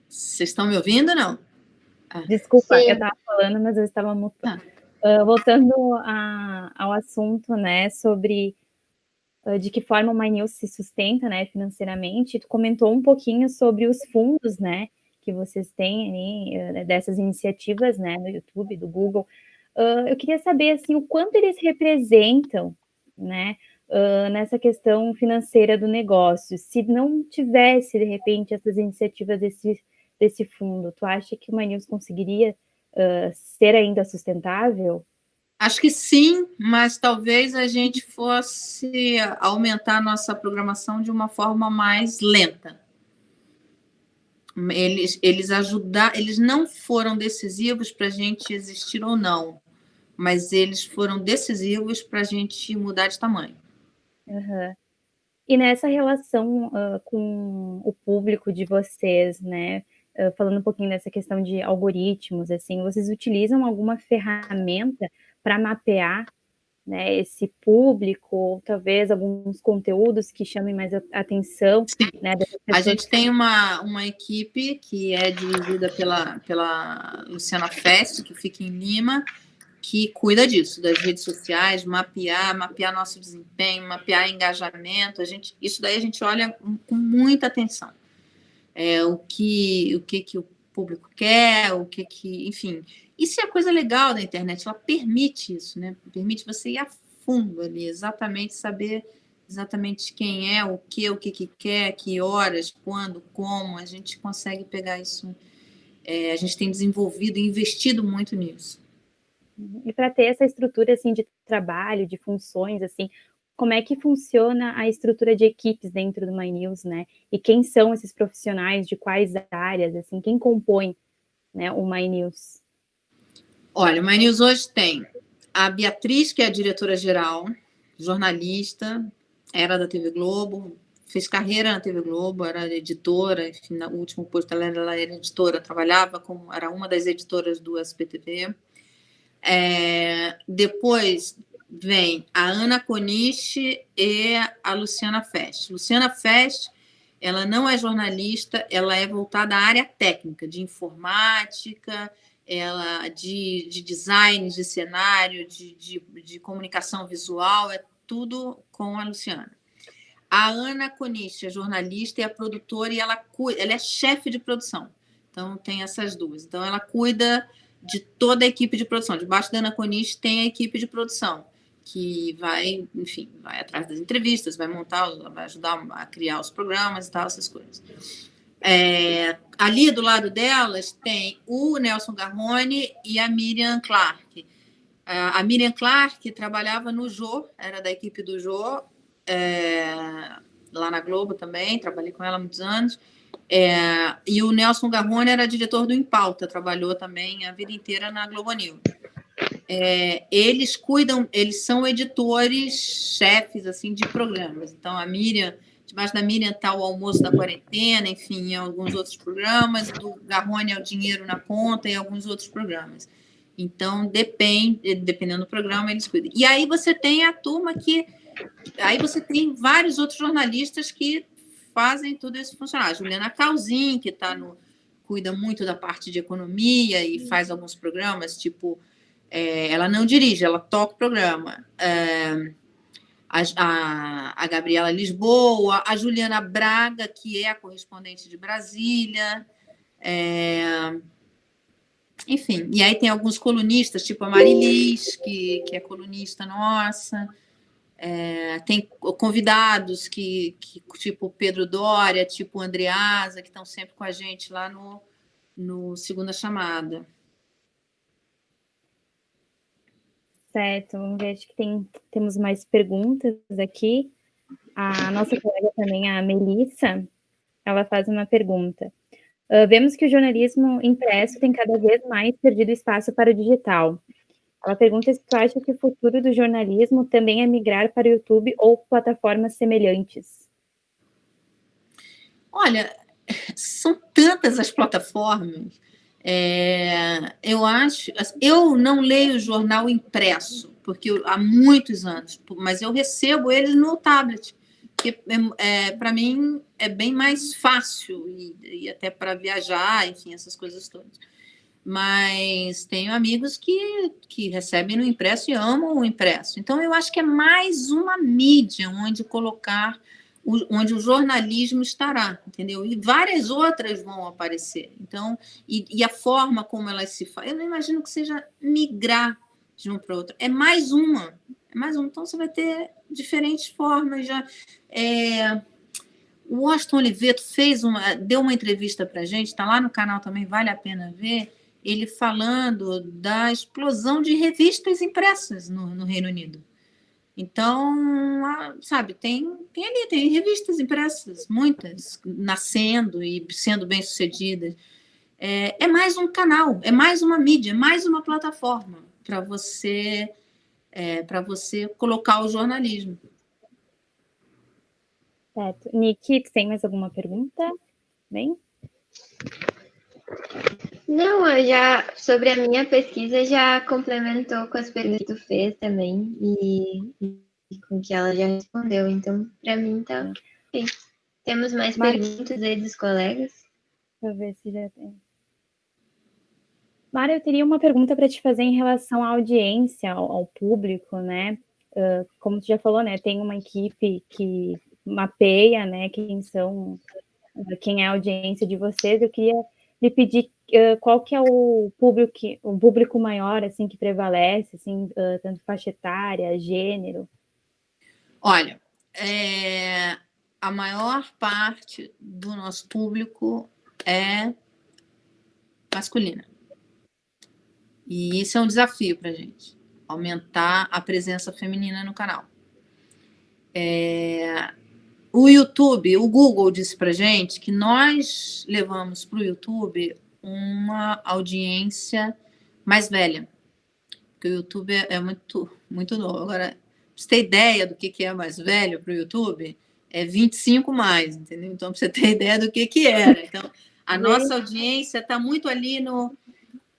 Vocês estão me ouvindo ou não? Desculpa, sim. Eu estava falando, mas eu estava mutando. Voltando ao assunto, né, sobre de que forma o My News se sustenta, né, financeiramente, tu comentou um pouquinho sobre os fundos, né, que vocês têm aí, dessas iniciativas, né, no YouTube, do Google. Eu queria saber, assim, o quanto eles representam, né, nessa questão financeira do negócio. Se não tivesse, de repente, essas iniciativas desse fundo, tu acha que o My News conseguiria ser ainda sustentável? Acho que sim, mas talvez a gente fosse aumentar a nossa programação de uma forma mais lenta. Eles não foram decisivos para a gente existir ou não, mas eles foram decisivos para a gente mudar de tamanho. Uhum. E nessa relação com o público de vocês, né? Falando um pouquinho dessa questão de algoritmos, assim, vocês utilizam alguma ferramenta para mapear, né, esse público, ou talvez alguns conteúdos que chamem mais atenção? Né, a gente tem uma equipe que é dirigida pela Luciana Fest, que fica em Lima, que cuida disso, das redes sociais, mapear nosso desempenho, mapear engajamento. Isso daí a gente olha com muita atenção. O que o público quer, enfim. Isso é a coisa legal da internet, ela permite isso, né? Permite você ir a fundo ali, exatamente saber exatamente quem é, o que quer, que horas, quando, como, a gente consegue pegar isso A gente tem desenvolvido e investido muito nisso. E para ter essa estrutura assim de trabalho, de funções, assim, como é que funciona a estrutura de equipes dentro do My News, né? E quem são esses profissionais, de quais áreas, assim, quem compõe, né, o My News? Olha, o My News hoje tem a Beatriz, que é a diretora-geral, jornalista, era da TV Globo, fez carreira na TV Globo, era editora, enfim, no último posto ela era editora, trabalhava como, era uma das editoras do SBTV. Depois vem a Ana Coniche e a Luciana Fest. Luciana Fest, ela não é jornalista, ela é voltada à área técnica, de informática, ela de design, de cenário, de comunicação visual, é tudo com a Luciana. A Ana Coniche é jornalista e é produtora, e ela é chefe de produção. Então, tem essas duas. Então, ela cuida de toda a equipe de produção. Debaixo da Ana Coniche tem a equipe de produção, que vai, enfim, vai atrás das entrevistas, vai montar, vai ajudar a criar os programas e tal, essas coisas. Ali do lado delas tem o Nelson Garrone e a Miriam Clark. A Miriam Clark trabalhava no Jô, era da equipe do Jô, lá na Globo também, trabalhei com ela há muitos anos. E o Nelson Garrone era diretor do Impauta, trabalhou também a vida inteira na Globo News. Eles cuidam, eles são editores, chefes assim, de programas. Então, a Miriam, debaixo da Miriam está o Almoço da Quarentena, enfim, alguns outros programas, do Garrone é o Dinheiro na Conta e alguns outros programas. Então, dependendo do programa, eles cuidam. E aí você tem a turma que... Aí você tem vários outros jornalistas que fazem tudo isso funcionar. A Juliana Calzin, que cuida muito da parte de economia e faz alguns programas, tipo... ela não dirige, ela toca o programa. A Gabriela Lisboa, a Juliana Braga, que é a correspondente de Brasília... Enfim, e aí tem alguns colunistas, tipo a Marilis, que é colunista nossa. Tem convidados tipo Pedro Doria, tipo Andreasa, que estão sempre com a gente lá no Segunda Chamada. Certo, vamos ver, acho que temos mais perguntas aqui. A nossa colega também, a Melissa, ela faz uma pergunta. Vemos que o jornalismo impresso tem cada vez mais perdido espaço para o digital. Ela pergunta se tu acha que o futuro do jornalismo também é migrar para o YouTube ou plataformas semelhantes. Olha, são tantas as plataformas. Eu acho... Eu não leio jornal impresso, porque há muitos anos, mas eu recebo eles no tablet, porque para mim é bem mais fácil, e até para viajar, enfim, essas coisas todas. Mas tenho amigos que recebem no impresso e amam o impresso. Então, eu acho que é mais uma mídia onde onde o jornalismo estará, entendeu? E várias outras vão aparecer. Então, e a forma como elas se fazem, eu não imagino que seja migrar de uma para outra. É mais uma. Então, você vai ter diferentes formas. O Washington Oliveto deu uma entrevista para a gente, está lá no canal também, vale a pena ver, ele falando da explosão de revistas impressas no Reino Unido. Então, sabe, tem revistas impressas, muitas, nascendo e sendo bem-sucedidas. É mais um canal, é mais uma mídia, é mais uma plataforma para você colocar o jornalismo. Certo. Niki, tu tem mais alguma pergunta? Bem? Não, sobre a minha pesquisa, já complementou com as perguntas que tu fez também, e com que ela já respondeu. Então, para mim, tá ok. Temos mais perguntas aí dos colegas? Deixa eu ver se já tem. Mara, eu teria uma pergunta para te fazer em relação à audiência, ao público, né? Como tu já falou, né? Tem uma equipe que mapeia, né? Quem é a audiência de vocês. Eu queria lhe pedir qual que é o público maior, assim, que prevalece, assim, tanto faixa etária, gênero. Olha, a maior parte do nosso público é masculina. E isso é um desafio para a gente, aumentar a presença feminina no canal. O YouTube, o Google disse para a gente que nós levamos para o YouTube uma audiência mais velha, porque o YouTube é muito, muito novo. Agora, você ter ideia do que é mais velho para o YouTube, é 25 mais, entendeu? Então, para você ter ideia do que era. Então, a nossa audiência está muito ali no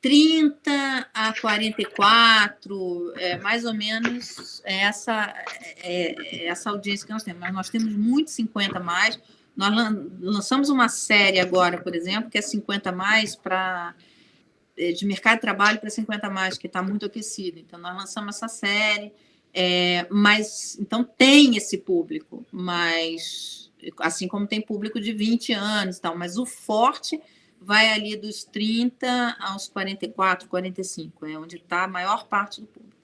30 a 44, mais ou menos essa audiência que nós temos. Mas nós temos muito 50 mais. Nós lançamos uma série agora, por exemplo, que é 50 mais de mercado de trabalho para 50 mais, que está muito aquecido. Então, nós lançamos essa série. Mas então tem esse público, mas assim como tem público de 20 anos e tal, mas o forte vai ali dos 30 aos 44, 45, é onde está a maior parte do público.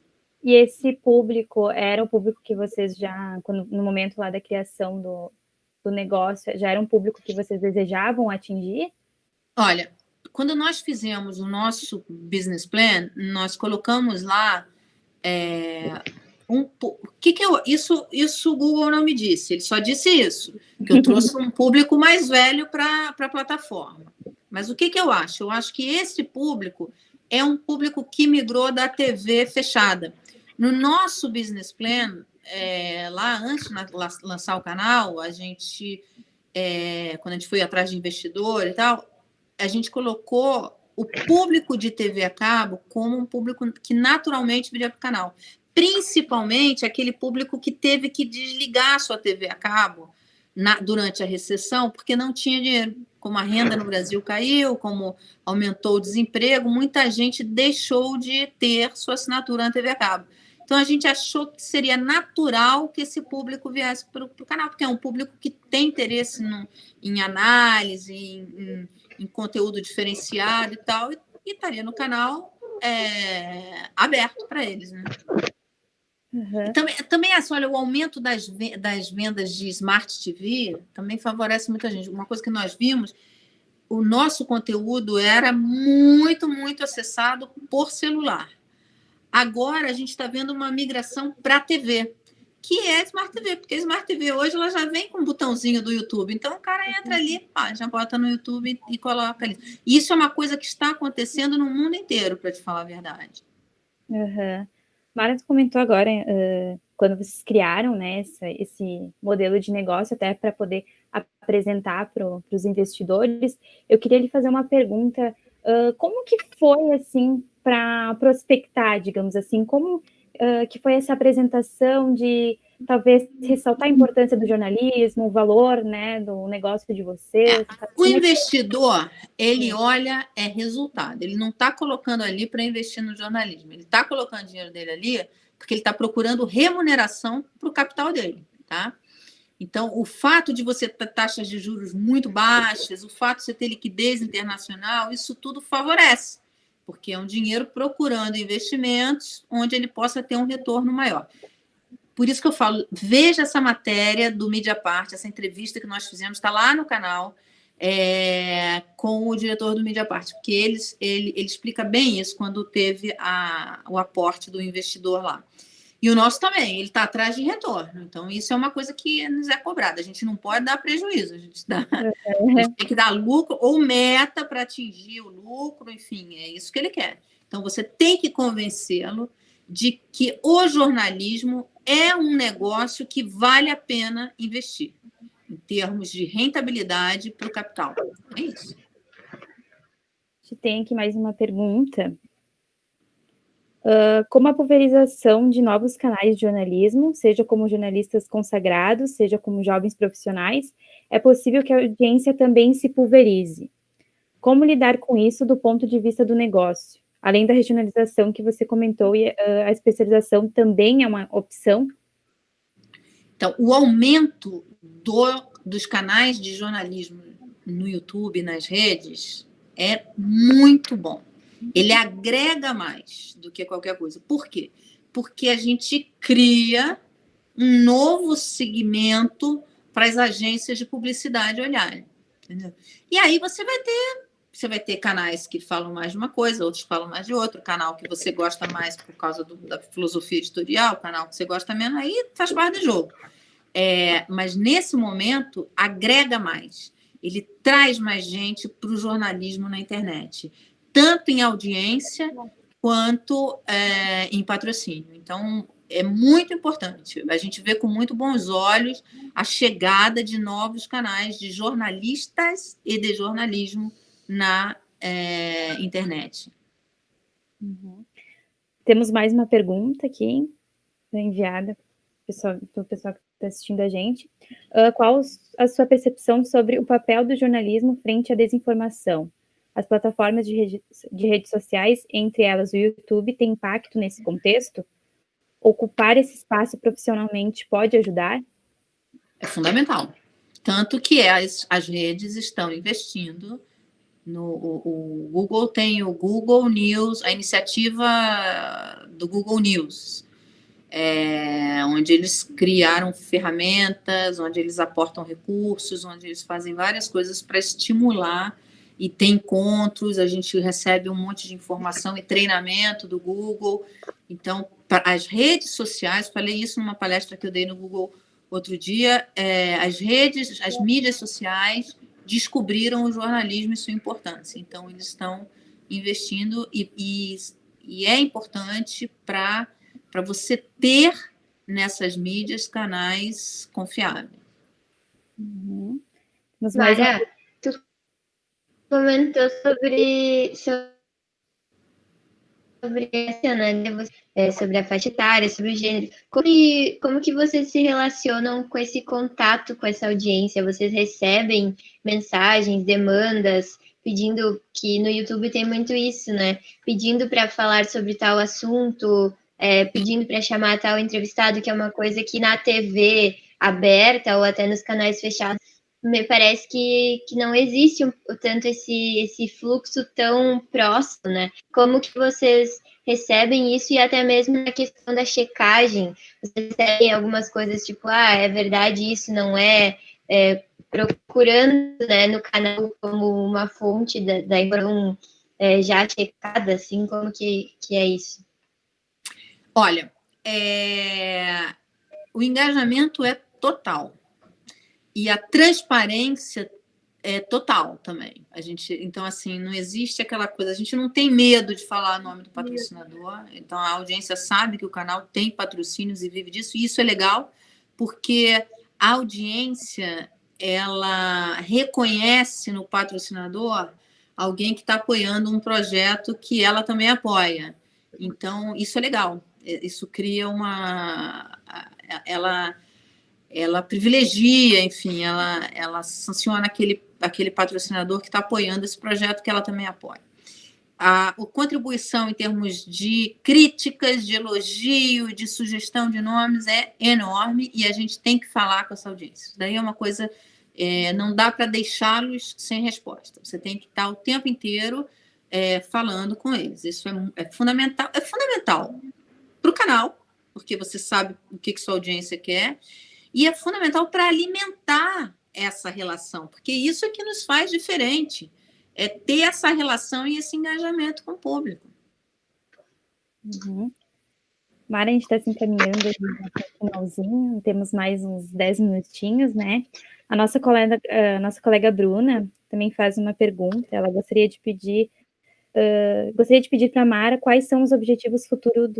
E esse público era o público que vocês já, no momento lá da criação do negócio, já era um público que vocês desejavam atingir? Olha, quando nós fizemos o nosso business plan, nós colocamos lá isso o Google não me disse, ele só disse isso, que eu trouxe um público mais velho para a plataforma. Mas o que eu acho? Eu acho que esse público é um público que migrou da TV fechada. No nosso business plan, lá antes de lançar o canal, a gente, quando a gente foi atrás de investidor e tal, a gente colocou o público de TV a cabo como um público que naturalmente viria para o canal. Principalmente aquele público que teve que desligar a sua TV a cabo durante a recessão, porque não tinha dinheiro. Como a renda no Brasil caiu, como aumentou o desemprego, muita gente deixou de ter sua assinatura na TV a cabo. Então, a gente achou que seria natural que esse público viesse para o canal, porque é um público que tem interesse em análise, em conteúdo diferenciado e tal, e estaria no canal aberto para eles, né? Uhum. Também assim, olha, o aumento das vendas de Smart TV também favorece muita gente. Uma coisa que nós vimos, o nosso conteúdo era muito, muito acessado por celular. Agora a gente está vendo uma migração para a TV, que é Smart TV, porque a Smart TV hoje ela já vem com um botãozinho do YouTube. Então o cara entra ali, já bota no YouTube e coloca ali. E isso é uma coisa que está acontecendo no mundo inteiro, para te falar a verdade. Uhum. Mara comentou agora, quando vocês criaram, né, esse modelo de negócio, até para poder apresentar para os investidores, eu queria lhe fazer uma pergunta, como que foi, assim, para prospectar, digamos assim, como que foi essa apresentação de, talvez, ressaltar a importância do jornalismo, o valor, né, do negócio de vocês? O investidor, ele olha resultado, ele não está colocando ali para investir no jornalismo, ele está colocando o dinheiro dele ali porque ele está procurando remuneração para o capital dele, tá? Então, o fato de você ter taxas de juros muito baixas, o fato de você ter liquidez internacional, isso tudo favorece, porque é um dinheiro procurando investimentos onde ele possa ter um retorno maior. Por isso que eu falo, veja essa matéria do Mediapart, essa entrevista que nós fizemos, está lá no canal, com o diretor do Mediapart, porque ele explica bem isso quando teve o aporte do investidor lá. E o nosso também, ele está atrás de retorno. Então, isso é uma coisa que nos é cobrada. A gente não pode dar prejuízo, a gente tem que dar lucro ou meta para atingir o lucro, enfim, é isso que ele quer. Então, você tem que convencê-lo de que o jornalismo é um negócio que vale a pena investir, em termos de rentabilidade para o capital. É isso. A gente tem aqui mais uma pergunta. Como a pulverização de novos canais de jornalismo, seja como jornalistas consagrados, seja como jovens profissionais, é possível que a audiência também se pulverize? Como lidar com isso do ponto de vista do negócio? Além da regionalização que você comentou, e a especialização também é uma opção? Então, o aumento dos canais de jornalismo no YouTube, nas redes, é muito bom. Ele agrega mais do que qualquer coisa. Por quê? Porque a gente cria um novo segmento para as agências de publicidade olharem. Entendeu? E aí você vai ter você vai ter canais que falam mais de uma coisa, outros falam mais de outra, o canal que você gosta mais por causa da filosofia editorial, o canal que você gosta menos, aí faz parte do jogo. Mas, nesse momento, agrega mais. Ele traz mais gente para o jornalismo na internet, tanto em audiência quanto em patrocínio. Então, é muito importante. A gente vê com muito bons olhos a chegada de novos canais de jornalistas e de jornalismo na internet. Uhum. Temos mais uma pergunta aqui, enviada pelo pessoal que está assistindo a gente. Qual a sua percepção sobre o papel do jornalismo frente à desinformação? As plataformas de redes sociais, entre elas o YouTube, têm impacto nesse contexto? Ocupar esse espaço profissionalmente pode ajudar? É fundamental. Tanto que as redes estão investindo o Google tem o Google News, a iniciativa do Google News, onde eles criaram ferramentas, onde eles aportam recursos, onde eles fazem várias coisas para estimular, e tem encontros, a gente recebe um monte de informação e treinamento do Google. Então, as redes sociais, falei isso numa palestra que eu dei no Google outro dia, as mídias sociais descobriram o jornalismo e sua importância. Então, eles estão investindo e é importante para você ter nessas mídias canais confiáveis. Uhum. Mara, tu comentou sobre essa, né? Sobre a faixa etária, sobre o gênero. Como que vocês se relacionam com esse contato com essa audiência? Vocês recebem mensagens, demandas, pedindo, que no YouTube tem muito isso, né? Pedindo para falar sobre tal assunto, pedindo para chamar tal entrevistado, que é uma coisa que na TV aberta ou até nos canais fechados, me parece que não existe tanto esse fluxo tão próximo, né? Como que vocês recebem isso e até mesmo na questão da checagem, vocês recebem algumas coisas tipo, é verdade isso, não é, procurando, né, no canal como uma fonte da informação já checada, assim, como que é isso? Olha, o engajamento é total. E a transparência é total também. Então, assim, não existe aquela coisa, a gente não tem medo de falar o nome do patrocinador, então a audiência sabe que o canal tem patrocínios e vive disso, e isso é legal, porque a audiência, ela reconhece no patrocinador alguém que está apoiando um projeto que ela também apoia. Então, isso é legal. Isso cria ela privilegia, enfim, ela sanciona aquele patrocinador que está apoiando esse projeto que ela também apoia. A contribuição em termos de críticas, de elogio, de sugestão de nomes é enorme e a gente tem que falar com essa audiência. Isso daí é uma coisa, não dá para deixá-los sem resposta. Você tem que estar o tempo inteiro falando com eles. Isso é fundamental. É fundamental para o canal, porque você sabe o que sua audiência quer, e é fundamental para alimentar essa relação, porque isso é que nos faz diferente, é ter essa relação e esse engajamento com o público. Uhum. Mara, a gente está se encaminhando no finalzinho, temos mais uns 10 minutinhos, né? A nossa colega Bruna também faz uma pergunta, ela gostaria de pedir para a Mara quais são os objetivos futuros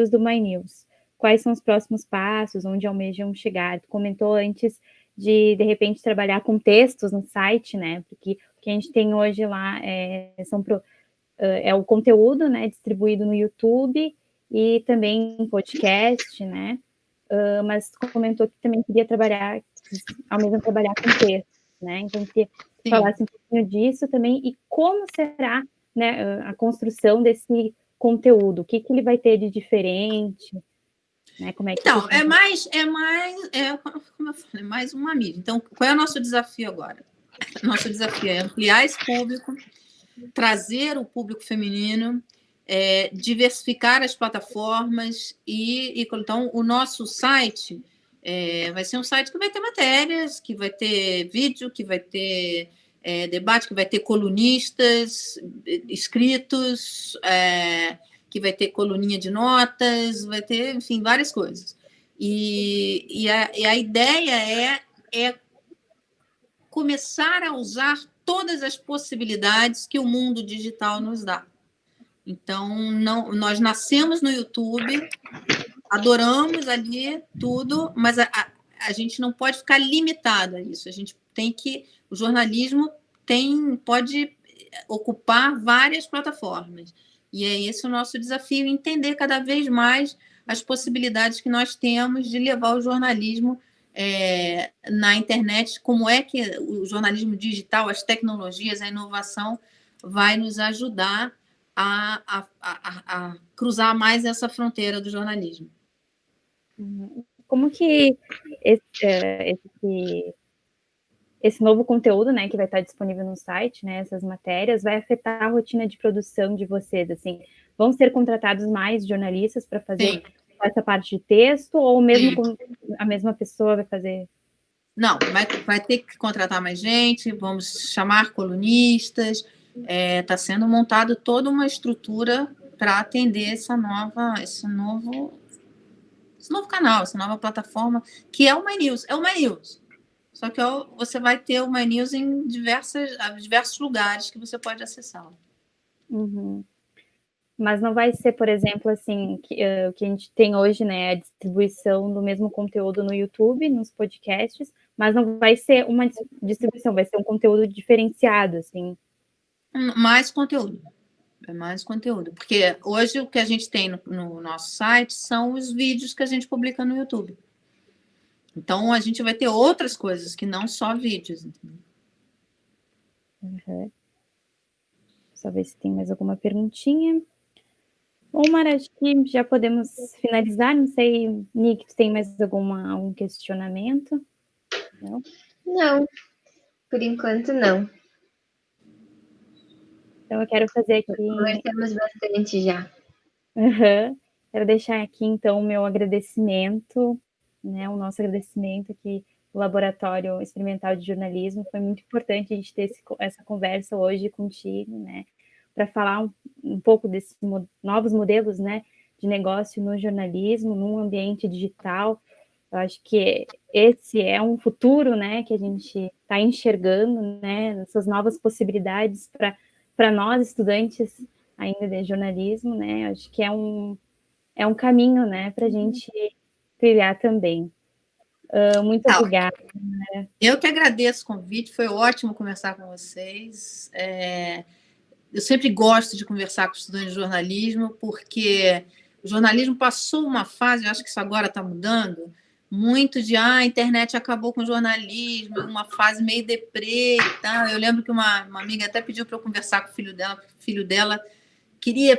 do My News. Quais são os próximos passos, onde almejam chegar? Tu comentou antes de repente, trabalhar com textos no site, né? Porque o que a gente tem hoje lá é o conteúdo, né? Distribuído no YouTube e também em podcast, né? Mas tu comentou que também queria almejam trabalhar com textos, né? Então, queria que falasse um pouquinho disso também e como será, né, a construção desse conteúdo, o que ele vai ter de diferente, né? Como é que então, como eu falei, é mais uma mídia. Então, qual é o nosso desafio agora? Nosso desafio é ampliar esse público, trazer o público feminino, diversificar as plataformas então, o nosso site vai ser um site que vai ter matérias, que vai ter vídeo, que vai ter debate, que vai ter colunistas escritos, que vai ter coluninha de notas, vai ter, enfim, várias coisas. E a ideia é começar a usar todas as possibilidades que o mundo digital nos dá. Então, nós nascemos no YouTube, adoramos ali tudo, mas a gente não pode ficar limitado a isso. A gente tem que... O jornalismo pode ocupar várias plataformas. E é esse o nosso desafio, entender cada vez mais as possibilidades que nós temos de levar o jornalismo na internet, como é que o jornalismo digital, as tecnologias, a inovação vai nos ajudar a cruzar mais essa fronteira do jornalismo. Como que esse novo conteúdo, né, que vai estar disponível no site, né, essas matérias, vai afetar a rotina de produção de vocês? Assim, vão ser contratados mais jornalistas para fazer essa parte de texto, ou mesmo a mesma pessoa vai fazer? Não, vai ter que contratar mais gente, vamos chamar colunistas, está sendo montado toda uma estrutura para atender esse novo canal, essa nova plataforma, que é o My News. É o My News. Só que você vai ter o My News em diversos lugares que você pode acessar. Uhum. Mas não vai ser, por exemplo, assim, o que a gente tem hoje, né, a distribuição do mesmo conteúdo no YouTube, nos podcasts, mas não vai ser uma distribuição, vai ser um conteúdo diferenciado, assim. Mais conteúdo. É mais conteúdo. Porque hoje o que a gente tem no nosso site são os vídeos que a gente publica no YouTube. Então, a gente vai ter outras coisas que não só vídeos. Entendeu? Uhum. Só ver se tem mais alguma perguntinha. Bom, Mara, acho que já podemos finalizar. Não sei, Nick, tem mais algum questionamento? Não? Não, por enquanto não. Então, eu quero fazer aqui... Conversamos bastante já. Uhum. Quero deixar aqui, então, o meu agradecimento, né, o nosso agradecimento aqui do Laboratório Experimental de Jornalismo. Foi muito importante a gente ter essa conversa hoje contigo, né, para falar um pouco desses novos modelos, né, de negócio no jornalismo, num ambiente digital. Eu acho que esse é um futuro, né, que a gente está enxergando, né, essas novas possibilidades para nós, estudantes ainda de jornalismo, né, acho que é um caminho, né, para a gente trilhar também. Muito obrigada. Eu que agradeço o convite, foi ótimo conversar com vocês. Eu sempre gosto de conversar com estudantes de jornalismo, porque o jornalismo passou uma fase, eu acho que isso agora está mudando, muito de a internet acabou com o jornalismo, uma fase meio deprê e tal. Eu lembro que uma amiga até pediu para eu conversar com o filho dela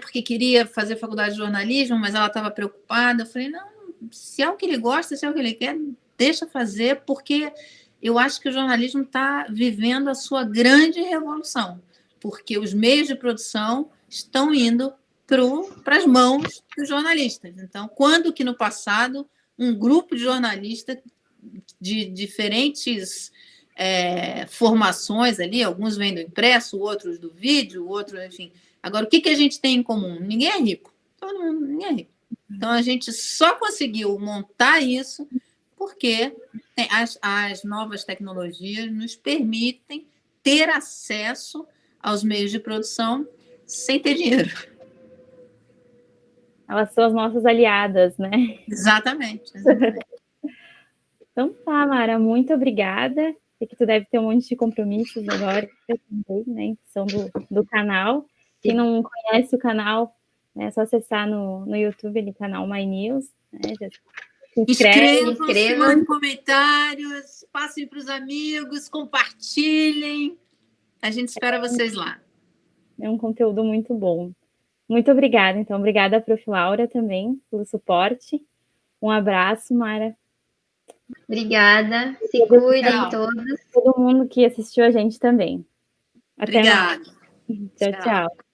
porque queria fazer faculdade de jornalismo, mas ela estava preocupada. Eu falei, não, se é o que ele gosta, se é o que ele quer, deixa fazer, porque eu acho que o jornalismo está vivendo a sua grande revolução, porque os meios de produção estão indo para as mãos dos jornalistas. Então, quando que no passado um grupo de jornalistas de diferentes formações ali, alguns vêm do impresso, outros do vídeo, outros, enfim. Agora, o que a gente tem em comum? Ninguém é rico. Todo mundo, ninguém é rico. Então, a gente só conseguiu montar isso porque as novas tecnologias nos permitem ter acesso aos meios de produção sem ter dinheiro. Elas são as nossas aliadas, né? Exatamente. Então tá, Mara, muito obrigada. Sei que tu deve ter um monte de compromissos agora também, né? São do canal. Quem não conhece o canal, é só acessar no YouTube ali, canal My News. Né? Inscrevam-se, mandem comentários, passem para os amigos, compartilhem. A gente espera vocês lá. É um conteúdo muito bom. Muito obrigada, então. Obrigada, Prof. Laura, também, pelo suporte. Um abraço, Mara. Obrigada. Se cuidem todos. Todo mundo que assistiu a gente também. Até Obrigada. Mais. Tchau, tchau.